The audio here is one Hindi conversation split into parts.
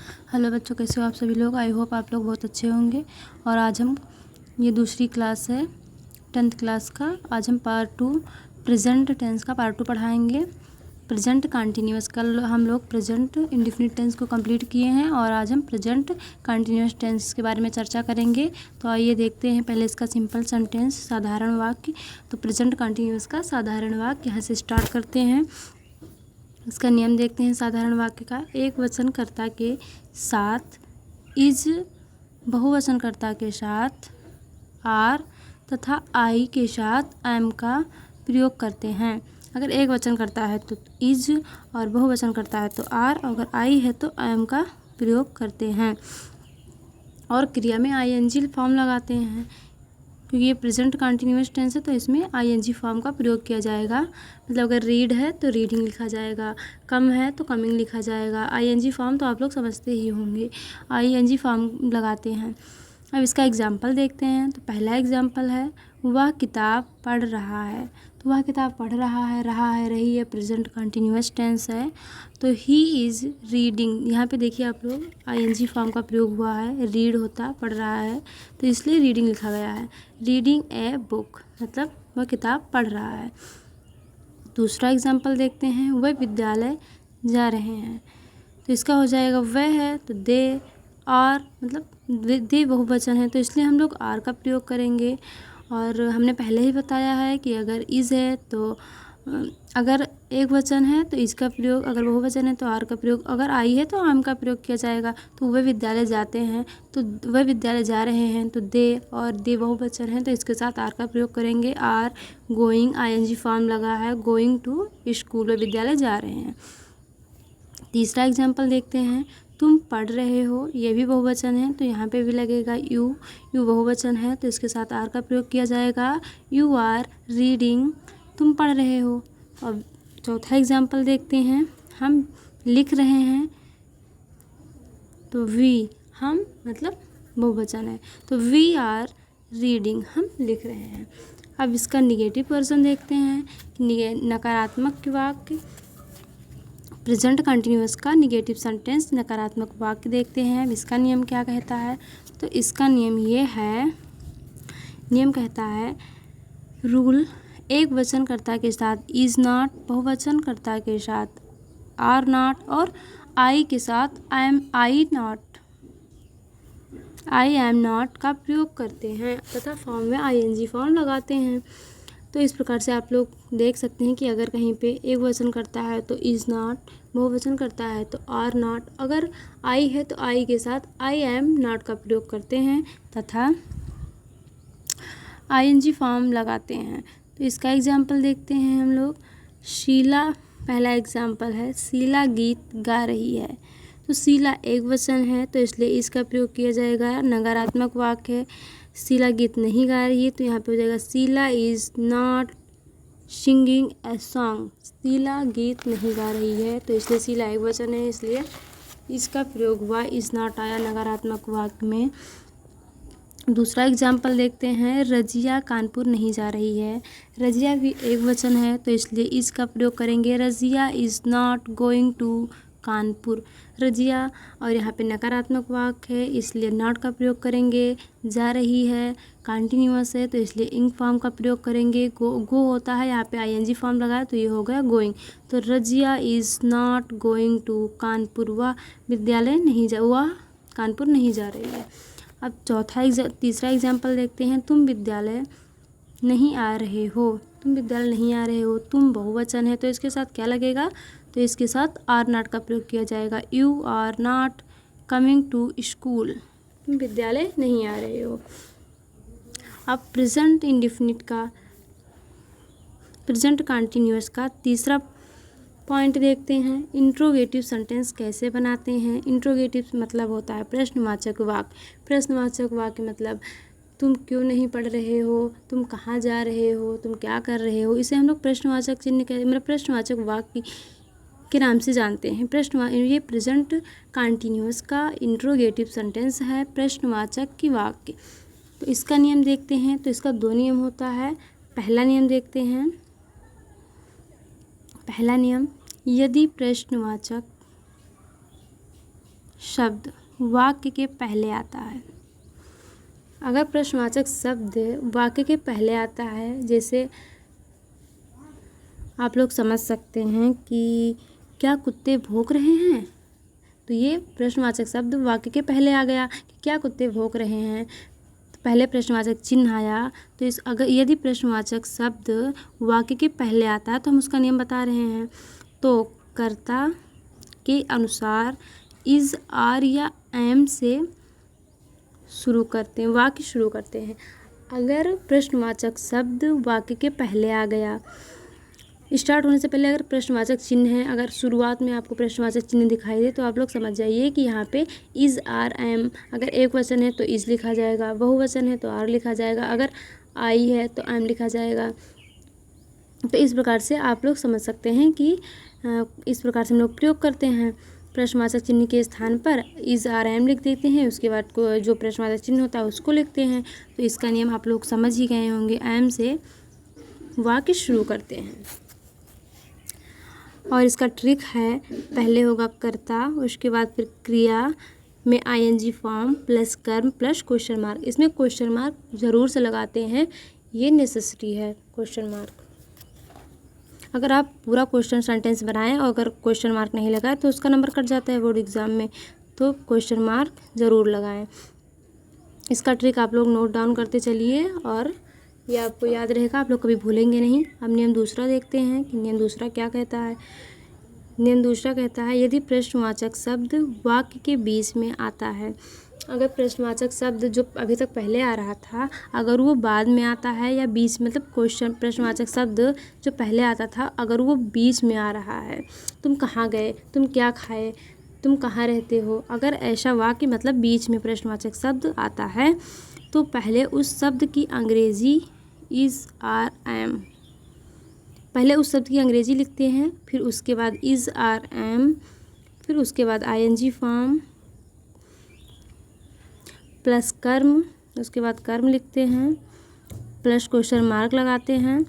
हेलो बच्चों, कैसे हो आप सभी लोग। आई होप आप लोग बहुत अच्छे होंगे। और आज हम ये दूसरी क्लास है 10th क्लास का। आज हम पार्ट 2 प्रेजेंट टेंस का पार्ट 2 पढ़ाएंगे। प्रेजेंट कंटिन्यूअस, कल हम लोग प्रेजेंट इंडेफिनिट टेंस को कंप्लीट किए हैं और आज हम प्रेजेंट कंटिन्यूअस टेंस के बारे में चर्चा करेंगे। तो आइए देखते हैं पहले इसका सिंपल सेंटेंस, साधारण वाक्य। तो प्रेजेंट कंटिन्यूअस का साधारण वाक्य यहाँ से स्टार्ट करते हैं। इसका नियम देखते हैं साधारण वाक्य का। एक वचनकर्ता के साथ इज, बहुवचनकर्ता के साथ आर तथा आई के साथ एम का प्रयोग करते हैं। अगर एक वचनकर्ता है तो इज और बहुवचनकर्ता है तो आर, अगर आई है तो एम का प्रयोग करते हैं। और क्रिया में आईएनजी फॉर्म लगाते हैं, क्योंकि ये प्रेजेंट कंटिन्यूअस टेंस है तो इसमें आईएनजी फॉर्म का प्रयोग किया जाएगा। मतलब अगर रीड है तो रीडिंग लिखा जाएगा, कम है तो कमिंग लिखा जाएगा। आईएनजी फॉर्म तो आप लोग समझते ही होंगे, आईएनजी फॉर्म लगाते हैं। अब इसका एग्जाम्पल देखते हैं। तो पहला एग्जाम्पल है, वह किताब पढ़ रहा है। तो वह किताब पढ़ रहा है रही है, प्रेजेंट कंटिन्यूअस टेंस है। तो ही इज़ रीडिंग, यहाँ पे देखिए आप लोग आईएनजी फॉर्म का प्रयोग हुआ है। रीड होता पढ़ रहा है तो इसलिए रीडिंग लिखा गया है। रीडिंग ए बुक, मतलब वह किताब पढ़ रहा है। दूसरा एग्जाम्पल देखते हैं, वह विद्यालय जा रहे हैं। तो इसका हो जाएगा वह है तो दे, और मतलब दे बहुवचन है तो इसलिए हम लोग आर का प्रयोग करेंगे। और हमने पहले ही बताया है कि अगर इज़ है तो अगर एक वचन है तो इसका प्रयोग, अगर बहुवचन है तो आर का प्रयोग, अगर आई है तो आम का प्रयोग किया जाएगा। तो वह विद्यालय जाते हैं तो वह विद्यालय जा रहे हैं तो दे, और दे बहुवचन है तो इसके साथ आर का प्रयोग करेंगे। आर गोइंग, आईएनजी फॉर्म लगा है, गोइंग टू स्कूल, वह विद्यालय जा रहे हैं। तीसरा एग्जाम्पल देखते हैं, तुम पढ़ रहे हो, ये भी बहुवचन है तो यहाँ पे भी लगेगा यू। यू बहुवचन है तो इसके साथ आर का प्रयोग किया जाएगा। यू आर रीडिंग, तुम पढ़ रहे हो। अब चौथा एग्जाम्पल देखते हैं, हम लिख रहे हैं। तो वी, हम मतलब बहुवचन है तो वी आर रीडिंग, हम लिख रहे हैं। अब इसका निगेटिव वर्जन देखते हैं, नकारात्मक वाक्य। प्रेजेंट कंटिन्यूअस का निगेटिव सेंटेंस, नकारात्मक वाक्य देखते हैं। इसका नियम क्या कहता है? तो इसका नियम ये है, नियम कहता है रूल, एक वचनकर्ता के साथ इज़ नॉट, बहुवचनकर्ता के साथ आर नॉट, और आई के साथ आई एम नॉट का प्रयोग करते हैं तथा फॉर्म में आईएनजी फॉर्म लगाते हैं। तो इस प्रकार से आप लोग देख सकते हैं कि अगर कहीं पे एक वचन करता है तो इज़ नॉट, बहुवचन करता है तो आर नॉट, अगर आई है तो आई के साथ आई एम नॉट का प्रयोग करते हैं तथा आईएनजी फॉर्म लगाते हैं। तो इसका एग्जाम्पल देखते हैं हम लोग। शीला, पहला एग्जाम्पल है, शीला गीत गा रही है। तो शीला एक वचन है तो इसलिए इसका प्रयोग किया जाएगा। नकारात्मक वाक्य है, शीला गीत नहीं गा रही है तो यहाँ पे हो जाएगा Sheela is not singing a song. Sheela गीत नहीं गा रही है तो इसलिए शीला एक वचन है, इसलिए इसका प्रयोग हुआ, इज़ नॉट आया नकारात्मक वाक्य में। दूसरा एग्जाम्पल देखते हैं, रजिया कानपुर नहीं जा रही है। रजिया भी एक वचन है तो इसलिए इसका प्रयोग करेंगे। Razia is not going to Kanpur, Razia, और यहाँ पे नकारात्मक वाक्य है इसलिए नॉट का प्रयोग करेंगे। जा रही है कंटिन्यूअस है तो इसलिए इंग फॉर्म का प्रयोग करेंगे। गो होता है, यहाँ पे आईएनजी फॉर्म लगा है तो ये हो गया गोइंग। तो Razia is not going to Kanpur, वह विद्यालय नहीं जा, वह कानपुर नहीं जा रही है। अब तीसरा एग्जाम्पल देखते हैं, तुम विद्यालय नहीं आ रहे हो। तुम विद्यालय नहीं आ रहे हो, तुम बहुवचन है तो इसके साथ क्या लगेगा? तो इसके साथ आर नॉट का प्रयोग किया जाएगा। You are not coming to school, तुम विद्यालय नहीं आ रहे हो। अब प्रेजेंट इंडेफिनिट का, प्रेजेंट कंटिन्यूअस का तीसरा पॉइंट देखते हैं, इंट्रोगेटिव सेंटेंस कैसे बनाते हैं। इंट्रोगेटिव मतलब होता है प्रश्नवाचक वाक्य। प्रश्नवाचक वाक्य मतलब तुम क्यों नहीं पढ़ रहे हो, तुम कहाँ जा रहे हो, तुम क्या कर रहे हो, इसे हम लोग प्रश्नवाचक चिन्ह मतलब प्रश्नवाचक वाक्य के नाम से जानते हैं। ये प्रेजेंट कंटिन्यूअस का इंट्रोगेटिव सेंटेंस है, प्रश्नवाचक की वाक्य। तो इसका नियम देखते हैं। तो इसका दो नियम होता है। पहला नियम देखते हैं, पहला नियम, यदि प्रश्नवाचक शब्द वाक्य के पहले आता है। अगर प्रश्नवाचक शब्द वाक्य के पहले आता है, जैसे आप लोग समझ सकते हैं कि क्या कुत्ते भौंक रहे हैं, तो ये प्रश्नवाचक शब्द वाक्य के पहले आ गया कि क्या कुत्ते भौंक रहे हैं, तो पहले प्रश्नवाचक चिन्ह आया। तो इस अगर यदि प्रश्नवाचक शब्द वाक्य के पहले आता है तो हम उसका नियम बता रहे हैं। तो कर्ता के अनुसार इज, आर या एम से शुरू करते हैं, वाक्य शुरू करते हैं। अगर प्रश्नवाचक शब्द वाक्य के पहले आ गया, स्टार्ट होने से पहले अगर प्रश्नवाचक चिन्ह है, अगर शुरुआत में आपको प्रश्नवाचक चिन्ह दिखाई दे तो आप लोग समझ जाइए कि यहाँ पे इज, आर, एम। अगर एक वचन है तो इज लिखा जाएगा, बहुवचन है तो आर लिखा जाएगा, अगर आई है तो एम लिखा जाएगा। तो इस प्रकार से आप लोग समझ सकते हैं कि इस प्रकार से हम लोग प्रयोग करते हैं। प्रश्नवाचक चिन्ह के स्थान पर इज, आर, एम लिख देते हैं, उसके बाद जो प्रश्नवाचक चिन्ह होता है उसको लिखते हैं। तो इसका नियम आप लोग समझ ही गए होंगे, एम से वाक्य शुरू करते हैं। और इसका ट्रिक है, पहले होगा कर्ता, उसके बाद फिर क्रिया में आईएनजी फॉर्म प्लस कर्म प्लस क्वेश्चन मार्क। इसमें क्वेश्चन मार्क ज़रूर से लगाते हैं, ये नेसेसरी है क्वेश्चन मार्क। अगर आप पूरा क्वेश्चन सेंटेंस बनाएं और अगर क्वेश्चन मार्क नहीं लगाए तो उसका नंबर कट जाता है बोर्ड एग्ज़ाम में, तो क्वेश्चन मार्क ज़रूर लगाएं। इसका ट्रिक आप लोग नोट डाउन करते चलिए और ये आपको याद रहेगा, आप लोग कभी भूलेंगे नहीं। अब नियम दूसरा देखते हैं कि नियम दूसरा क्या कहता है। नियम दूसरा कहता है, यदि प्रश्नवाचक शब्द वाक्य के बीच में आता है, अगर प्रश्नवाचक शब्द जो अभी तक पहले आ रहा था अगर वो बाद में आता है या बीच, मतलब क्वेश्चन प्रश्नवाचक शब्द जो पहले आता था अगर वो बीच में आ रहा है, तुम कहाँ गए, तुम क्या खाए, तुम कहाँ रहते हो, अगर ऐसा वाक्य मतलब बीच में प्रश्नवाचक शब्द आता है तो पहले उस शब्द की अंग्रेजी इज, आर, एम, पहले उस शब्द की अंग्रेजी लिखते हैं, फिर उसके बाद इज, आर, एम, फिर उसके बाद आईएनजी फॉर्म प्लस कर्म, उसके बाद कर्म लिखते हैं प्लस क्वेश्चन मार्क लगाते हैं।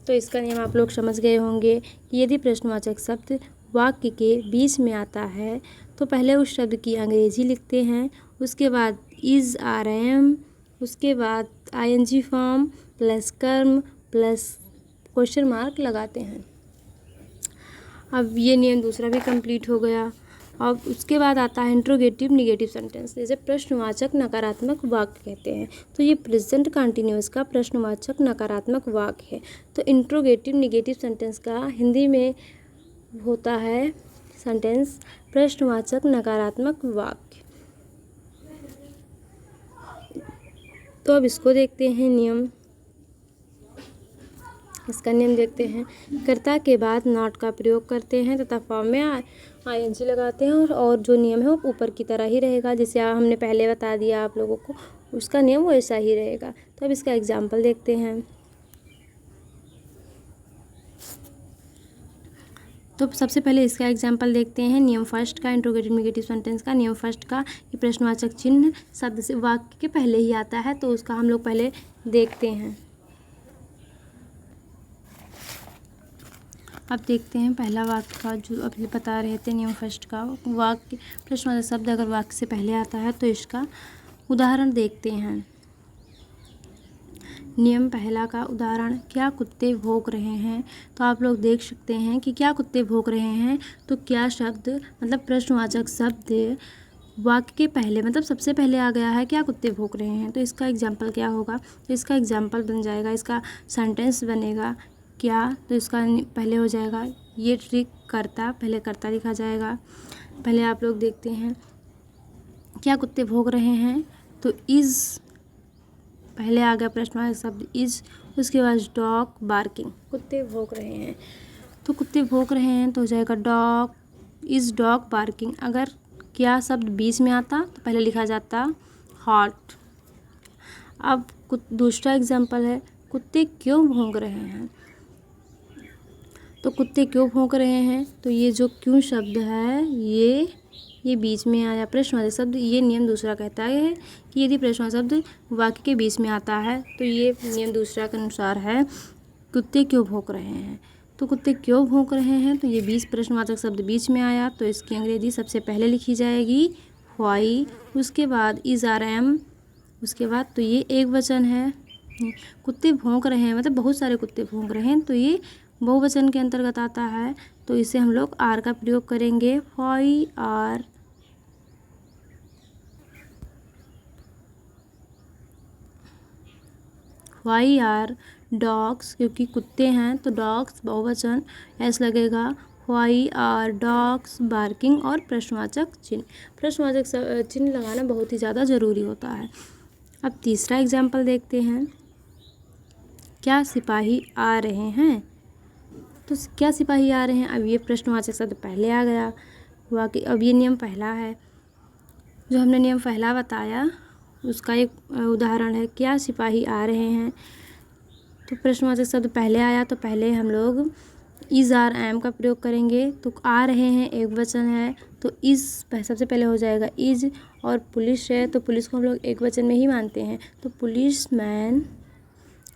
तो इसका नियम आप लोग समझ गए होंगे कि यदि प्रश्नवाचक शब्द वाक्य के बीच में आता है तो पहले उस शब्द की अंग्रेजी लिखते हैं, उसके बाद इज, आर, एम, उसके बाद आईएनजी फॉर्म प्लस कर्म प्लस क्वेश्चन मार्क लगाते हैं। अब ये नियम दूसरा भी कंप्लीट हो गया। अब उसके बाद आता है इंट्रोगेटिव निगेटिव सेंटेंस, जैसे प्रश्नवाचक नकारात्मक वाक्य कहते हैं। तो ये प्रेजेंट कंटिन्यूअस का प्रश्नवाचक नकारात्मक वाक्य है। तो इंट्रोगेटिव निगेटिव सेंटेंस का हिंदी में होता है सेंटेंस प्रश्नवाचक नकारात्मक वाक्य। तो अब इसको देखते हैं नियम। इसका नियम देखते हैं, कर्ता के बाद नॉट का प्रयोग करते हैं तथा फॉर्म में आईएनजी लगाते हैं और जो नियम है वो ऊपर की तरह ही रहेगा, जैसे हमने पहले बता दिया आप लोगों को, उसका नियम वैसा ही रहेगा। तो अब इसका एग्जाम्पल देखते हैं। तो सबसे पहले इसका एग्जाम्पल देखते हैं नियम फर्स्ट का, इंट्रोगेटिव निगेटिव सेंटेंस का। नियम फर्स्ट का ये प्रश्नवाचक चिन्ह शब्द से वाक्य के पहले ही आता है, तो उसका हम लोग पहले देखते हैं। अब देखते हैं पहला वाक्य का, जो अभी बता रहे थे नियम फर्स्ट का। वाक्य प्रश्नवाचक शब्द अगर वाक्य से पहले आता है तो इसका उदाहरण देखते हैं। नियम पहला का उदाहरण, क्या कुत्ते भौंक रहे हैं। तो आप लोग देख सकते हैं कि क्या कुत्ते भौंक रहे हैं, तो क्या शब्द मतलब प्रश्नवाचक शब्द वाक्य के पहले मतलब सबसे पहले आ गया है, क्या कुत्ते भौंक रहे हैं। तो इसका एग्जाम्पल क्या होगा, तो इसका एग्जाम्पल बन जाएगा, इसका सेंटेंस बनेगा क्या, तो इसका पहले हो जाएगा ये ट्रिक कर्ता, पहले कर्ता लिखा जाएगा। पहले आप लोग देखते हैं क्या कुत्ते भौंक रहे हैं, तो इज़ पहले आ गया प्रश्नवाचक शब्द इज़, उसके बाद डॉग बार्किंग, कुत्ते भौंक रहे हैं। तो कुत्ते भौंक रहे हैं तो हो जाएगा डॉग, इज़ डॉग बार्किंग। अगर क्या शब्द बीच में आता तो पहले लिखा जाता हॉट। अब दूसरा एग्जाम्पल है, कुत्ते क्यों भौंक रहे हैं। तो कुत्ते क्यों भौंक रहे हैं, तो ये जो क्यों शब्द है ये बीच में आया प्रश्नवाचक शब्द। ये नियम दूसरा कहता है कि यदि प्रश्नवाचक शब्द वाक्य के बीच में आता है तो ये नियम दूसरा के अनुसार है कुत्ते क्यों भौंक रहे हैं। तो कुत्ते क्यों भौंक रहे हैं, तो ये बीच प्रश्नवाचक शब्द बीच में आया तो इसकी अंग्रेजी सबसे पहले लिखी जाएगी व्हाई, उसके बाद इज़ आर एम, उसके बाद तो ये एक वचन है। कुत्ते भौंक रहे हैं, मतलब बहुत सारे कुत्ते भौंक रहे हैं, तो ये बहुवचन के अंतर्गत आता है। तो इसे हम लोग आर का प्रयोग करेंगे। व्हाई आर डॉग्स, क्योंकि कुत्ते हैं तो डॉग्स बहुवचन, एस लगेगा। व्हाई आर डॉग्स बार्किंग, और प्रश्नवाचक चिन्ह। प्रश्नवाचक चिन्ह लगाना बहुत ही ज़्यादा ज़रूरी होता है। अब तीसरा एग्जाम्पल देखते हैं। क्या सिपाही आ रहे हैं? तो क्या सिपाही आ रहे हैं, अब ये प्रश्नवाचक शब्द पहले आ गया। वाकई अब ये नियम पहला है, जो हमने नियम पहला बताया उसका एक उदाहरण है। क्या सिपाही आ रहे हैं, तो प्रश्नवाचक शब्द पहले आया, तो पहले हम लोग इज़ आर एम का प्रयोग करेंगे। तो आ रहे हैं एक वचन है, तो इज़ सबसे पहले हो जाएगा इज़, और पुलिस है तो पुलिस को हम लोग एक वचन में ही मानते हैं, तो पुलिस मैन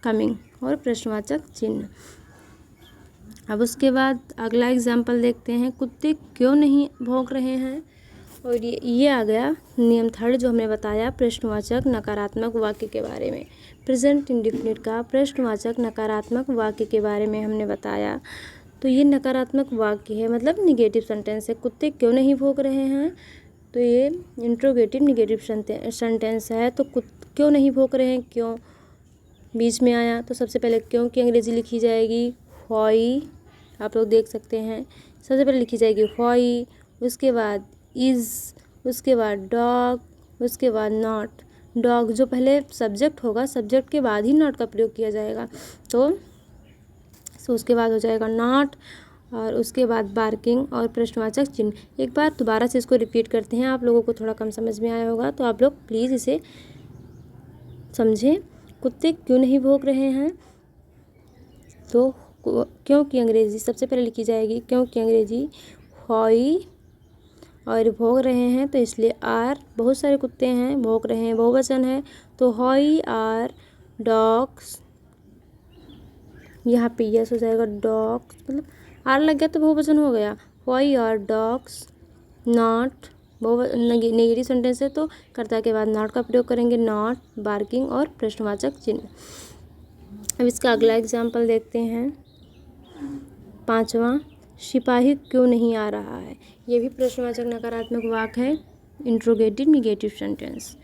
कमिंग, और प्रश्नवाचक चिन्ह। अब उसके बाद अगला एग्जाम्पल देखते हैं। कुत्ते क्यों नहीं भौंक रहे हैं, और ये आ गया नियम थर्ड, जो हमने बताया प्रश्नवाचक नकारात्मक वाक्य के बारे में। प्रेजेंट इंडेफिनिट का प्रश्नवाचक नकारात्मक वाक्य के बारे में हमने बताया। तो ये नकारात्मक वाक्य है, मतलब निगेटिव सेंटेंस है। कुत्ते क्यों नहीं भौंक रहे हैं, तो ये इंट्रोगेटिव निगेटिव सेंटेंस है। तो क्यों नहीं भौंक रहे हैं, क्यों बीच में आया, तो सबसे पहले क्यों की अंग्रेजी लिखी जाएगी व्हाई, आप लोग देख सकते हैं। सबसे पहले लिखी जाएगी व्हाई, उसके बाद इज़, उसके बाद डॉग, उसके बाद नॉट। डॉग जो पहले सब्जेक्ट होगा, सब्जेक्ट के बाद ही नॉट का प्रयोग किया जाएगा, तो उसके बाद हो जाएगा नॉट, और उसके बाद बार्किंग और प्रश्नवाचक चिन्ह। एक बार दोबारा से इसको रिपीट करते हैं, आप लोगों को थोड़ा कम समझ में आया होगा, तो आप लोग प्लीज़ इसे समझें। कुत्ते क्यों नहीं भौंक रहे हैं, तो क्यों की अंग्रेजी सबसे पहले लिखी जाएगी, क्यों की अंग्रेजी व्हाई, और भौंक रहे हैं तो इसलिए आर, बहुत सारे कुत्ते हैं, भौंक रहे हैं बहुवचन है, तो व्हाई आर डॉग्स, यहाँ पे यस हो जाएगा डॉग्स, मतलब आर लग गया तो बहुवचन हो गया। Why are dogs not, negative sentence है तो कर्ता के बाद नॉट का प्रयोग करेंगे, नॉट बार्किंग और प्रश्नवाचक चिन्ह। अब इसका अगला एग्जाम्पल देखते हैं। पांचवा, सिपाही क्यों नहीं आ रहा है, ये भी प्रश्नवाचक नकारात्मक वाक्य है, इंट्रोगेटिव निगेटिव सेंटेंस।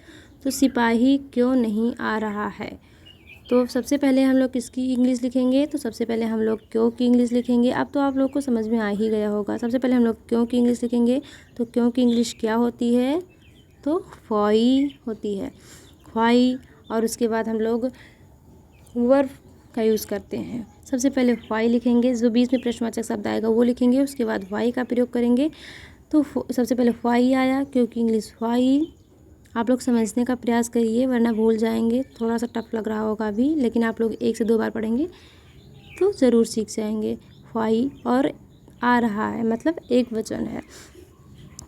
तो सिपाही क्यों नहीं आ रहा है, तो सबसे पहले हम लोग किसकी इंग्लिश लिखेंगे, तो सबसे पहले हम लोग क्यों की इंग्लिश लिखेंगे। अब तो आप लोग को समझ में आ ही गया होगा। सबसे पहले हम लोग क्यों की इंग्लिश लिखेंगे, तो क्यों की इंग्लिश क्या होती है, तो व्हाई होती है, व्हाई। और उसके बाद हम लोग वर्ब का यूज़ करते हैं। सबसे पहले व्हाई लिखेंगे, जो बीच में प्रश्नवाचक शब्द आएगा वो लिखेंगे, उसके बाद व्हाई का प्रयोग करेंगे। तो सबसे पहले व्हाई आया, क्योंकि इंग्लिश व्हाई। आप लोग समझने का प्रयास करिए, वरना भूल जाएंगे। थोड़ा सा टफ लग रहा होगा अभी, लेकिन आप लोग 1 से 2 बार पढ़ेंगे तो ज़रूर सीख जाएंगे। व्हाई और आ रहा है, मतलब एक वचन है,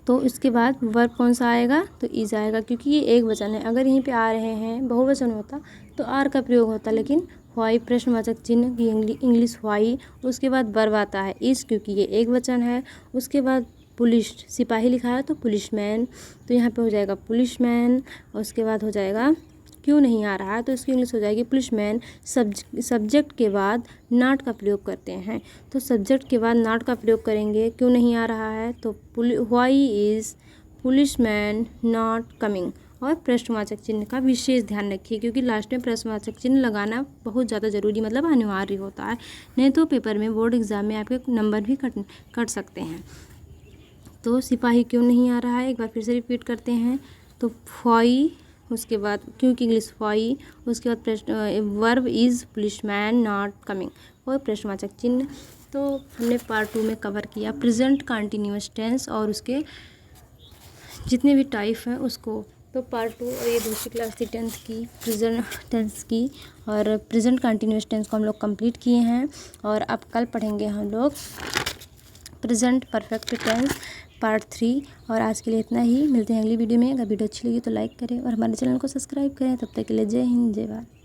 तो इसके बाद वर्ब कौन सा आएगा, तो इज आएगा, क्योंकि ये एक वचन है। अगर यहीं पे आ रहे हैं बहुवचन होता तो आर का प्रयोग होता, लेकिन व्हाई प्रश्नवाचक चिन्ह की इंग्लिश व्हाई, उसके बाद वर्ब आता है इज, क्योंकि ये एक वचन है। उसके बाद पुलिस, सिपाही लिखा है तो पुलिसमैन, तो यहाँ पे हो जाएगा पुलिसमैन। और उसके बाद हो जाएगा क्यों नहीं आ रहा है, तो इसकी इंग्लिश हो जाएगी पुलिसमैन। सब्जेक्ट के बाद नॉट का प्रयोग करते हैं, तो सब्जेक्ट के बाद नॉट का प्रयोग करेंगे। क्यों नहीं आ रहा है, तो why is policeman not coming. और प्रश्नवाचक चिन्ह का विशेष ध्यान रखिए, क्योंकि लास्ट में प्रश्नवाचक चिन्ह लगाना बहुत ज़्यादा ज़रूरी, मतलब अनिवार्य होता है, नहीं तो पेपर में, बोर्ड एग्जाम में आपके नंबर भी कट सकते हैं। तो सिपाही क्यों नहीं आ रहा है, एक बार फिर से रिपीट करते हैं। तो व्हाई, उसके बाद क्यों की इंग्लिश व्हाई, उसके बाद verb is policeman not coming, और प्रश्नवाचक चिन्ह। तो हमने पार्ट 2 में कवर किया प्रेजेंट कंटिन्यूअस टेंस और उसके जितने भी टाइप हैं उसको। तो पार्ट 2, और ये दूसरी क्लास थी 10th की प्रेजेंट टेंस की, और प्रेजेंट कंटिन्यूअस टेंस को हम लोग कंप्लीट किए हैं। और अब कल पढ़ेंगे हम लोग प्रेजेंट परफेक्ट टेंस पार्ट 3। और आज के लिए इतना ही, मिलते हैं अगली वीडियो में। अगर वीडियो अच्छी लगी तो लाइक करें और हमारे चैनल को सब्सक्राइब करें। तब तक के लिए जय हिंद, जय भारत।